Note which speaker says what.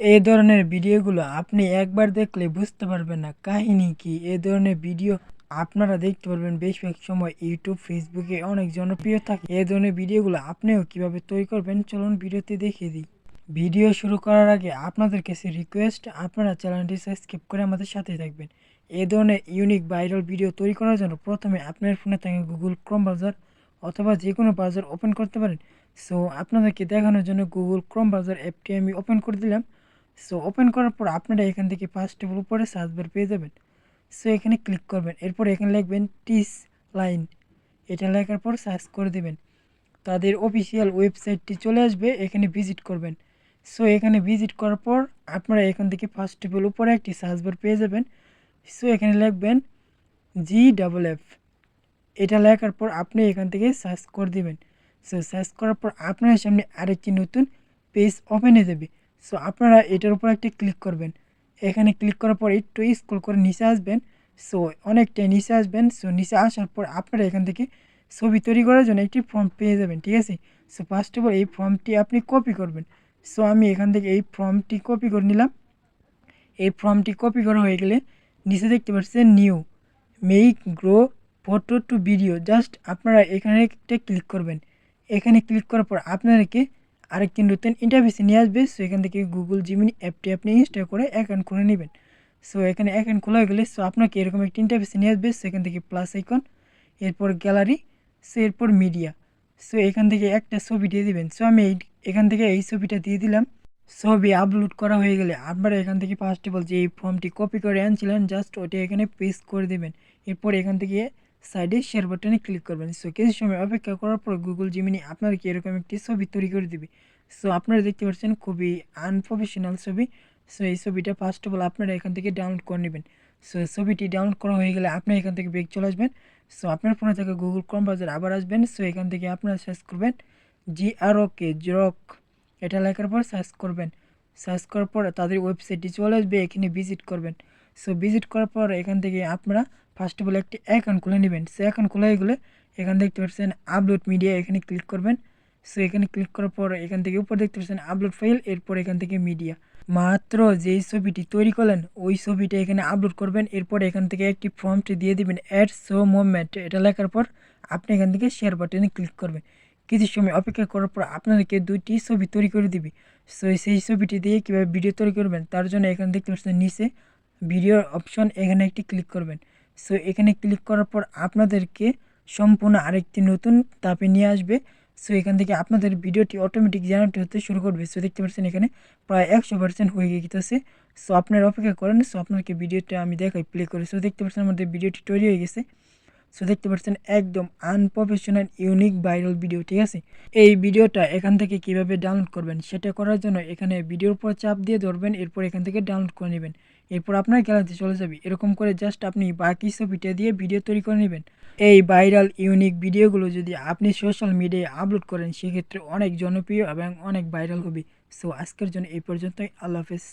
Speaker 1: এই ধরনের ভিডিওগুলো আপনি একবার দেখলে বুঝতে পারবেন না কাহিনী কি। এই ধরনের ভিডিও আপনারা দেখতে পারবেন বেশিরভাগ সময় ইউটিউব, ফেসবুকে অনেক জনপ্রিয় থাকে। এই ধরনের ভিডিওগুলো আপনিও কিভাবে তৈরি করবেন চলুন ভিডিওতে দেখিয়ে দিই। ভিডিও শুরু করার আগে আপনাদের কাছে রিকোয়েস্ট, আপনারা চ্যানেলটি সাবস্ক্রাইব করে আমাদের সাথেই থাকবেন। এই ধরনের ইউনিক ভাইরাল ভিডিও তৈরি করার জন্য প্রথমে আপনার ফোনে থাকা গুগল ক্রোম ব্রাউজার অথবা যে কোনো ব্রাউজার ওপেন করতে পারেন। সো আপনাদেরকে দেখানোর জন্য গুগল ক্রোম ব্রাউজার অ্যাপটি আমি ওপেন করে দিলাম। সো ওপেন করার পর আপনারা এখান থেকে ফার্স্ট অফ উপরে সার্চ বার পেয়ে যাবেন। সো এখানে ক্লিক করবেন, এরপর এখানে লিখবেন টিস লাইন। এটা লেখার পর সার্চ করে দেবেন, তাদের অফিসিয়াল ওয়েবসাইটটি চলে আসবে, এখানে ভিজিট করবেন। সো এখানে ভিজিট করার পর আপনারা এখান থেকে ফার্স্ট অফ উপরে একটি সার্চ বার পেয়ে যাবেন। সো এখানে লিখবেন GFF। এটা লেখার পর আপনি এখান থেকে সার্চ করে দেবেন। সো সার্চ করার পর আপনার সামনে আরেকটি নতুন পেজ ওপেন হয়ে যাবে। সো আপনারা এটার উপর একটা ক্লিক করবেন। এখানে ক্লিক করার পর একটু স্ক্রল করে নিচে আসবেন। সো অনেকটাই নিচে আসবেন। সো নিচে আসার পর আপনারা এখান থেকে ছবি তৈরি করার জন্য একটি ফর্ম পেয়ে যাবেন, ঠিক আছে। সো ফার্স্ট অফ অল এই ফর্মটি আপনি কপি করবেন। সো আমি এখান থেকে এই ফর্মটি কপি করে নিলাম। এই ফর্মটি কপি করা হয়ে গেলে নিচে দেখতে পাচ্ছেন new make grow photo to video, just আপনারা এখানে একটা ক্লিক করবেন। এখানে ক্লিক করার পর আপনাদেরকে আরেকটি নতুন ইন্টারফেসে নিয়ে আসবে। সো এখান থেকে গুগল জিমিনি অ্যাপটি আপনি ইনস্টল করে অ্যাকাউন্ট করে নেবেন। সো এখানে অ্যাকাউন্ট খোলা হয়ে গেলে সো আপনাকে এরকম একটি ইন্টারফেসে নিয়ে আসবে। সো এখান থেকে প্লাস আইকন, এরপর গ্যালারি, সো এরপর মিডিয়া। সো এখান থেকে একটা ছবি দিয়ে দিবেন। সো আমি এখান থেকে এই ছবিটা দিয়ে দিলাম। ছবি আপলোড করা হয়ে গেলে আপনারা এখান থেকে ফার্স্ট অফ অল যে এই ফর্মটি কপি করে আনছিলেন জাস্ট ওটা এখানে পেস্ট করে দেবেন। এরপর এখান থেকে সাইডে শেয়ার বাটনে ক্লিক করবেন। সো কিছু সময় অপেক্ষা করার পর গুগল জিমিনি আপনাদেরকে এরকম একটি ছবি তৈরি করে দেবে। সো আপনারা দেখতে পাচ্ছেন খুবই আনপ্রফেশনাল ছবি। সো এই ছবিটা ফার্স্ট অফ অল আপনারা এখান থেকে ডাউনলোড করে নেবেন। সো ছবিটি ডাউনলোড করা হয়ে গেলে আপনি এখান থেকে ব্যাক চলে আসবেন। সো আপনার ফোনে থাকা গুগল ক্রোম ব্রাউজার আবার আসবেন। সো এখান থেকে আপনারা সার্চ করবেন জেরক। এটা লেখার পর সার্চ করবেন। সার্চ করার পর তাদের ওয়েবসাইটটি চলে আসবে, এখানে ভিজিট করবেন। সো ভিজিট করার পর এখান থেকে আপনারা ফার্স্ট অফ অল একটি অ্যাকাউন্ট খুলে নেবেন। সো অ্যাকাউন্ট খোলা হয়ে গেলে এখানে দেখতে পাচ্ছেন আপলোড মিডিয়া, এখানে ক্লিক করবেন। সো এখানে ক্লিক করার পর এখান থেকে উপর দেখতে পাচ্ছেন আপলোড ফাইল, এরপর এখান থেকে মিডিয়া। মাত্র যেই ছবিটি তৈরি করলেন ওই ছবিটা এখানে আপলোড করবেন। এরপর এখান থেকে একটি ফর্মটি দিয়ে দিবেন অ্যাড শো মুভমেন্ট। এটা লেখার পর আপনি এখান থেকে শেয়ার বাটনে ক্লিক করবেন। কিছু সময় অপেক্ষা করার পর আপনাদেরকে দুইটি ছবি তৈরি করে দিবে। সো সেই ছবিটি দিয়ে কীভাবে ভিডিও তৈরি করবেন তার জন্য এখানে দেখতে পাচ্ছেন নিচে ভিডিওর অপশন, এখানে একটি ক্লিক করবেন। সো এখানে ক্লিক করার পর আপনাদেরকে সম্পূর্ণ আরেকটি নতুন ধাপে নিয়ে আসবে। সো এখান থেকে আপনাদের ভিডিওটি অটোমেটিক জেনারেট হতে শুরু করবে। সো দেখতে পাচ্ছেন এখানে প্রায় 100% হয়ে গেছে। সো আপনারা অপেক্ষা করেন। সো আপনাকে ভিডিওটা আমি দেখাই প্লে করে। সো দেখতে পাচ্ছেন আমাদের ভিডিওটি তৈরি হয়ে গেছে। সো দেখতে পাচ্ছেন একদম আনপ্রফেশনাল ইউনিক ভাইরাল ভিডিও, ঠিক আছে। এই ভিডিওটা এখান থেকে কিভাবে ডাউনলোড করবেন সেটা করার জন্য এখানে ভিডিওর উপর চাপ দিয়ে ধরবেন, এরপর এখান থেকে ডাউনলোড করে নেবেন। এরপর আপনার গ্যালারিতে চলে যাবে। এরকম করে জাস্ট আপনি বাকি ছবিটা দিয়ে ভিডিও তৈরি করে নেবেন। এই ভাইরাল ইউনিক ভিডিওগুলো যদি আপনি সোশ্যাল মিডিয়ায় আপলোড করেন সেক্ষেত্রে অনেক জনপ্রিয় এবং অনেক ভাইরাল হবে। সো আজকের জন্য এই পর্যন্তই। আল্লাহ হাফেজ।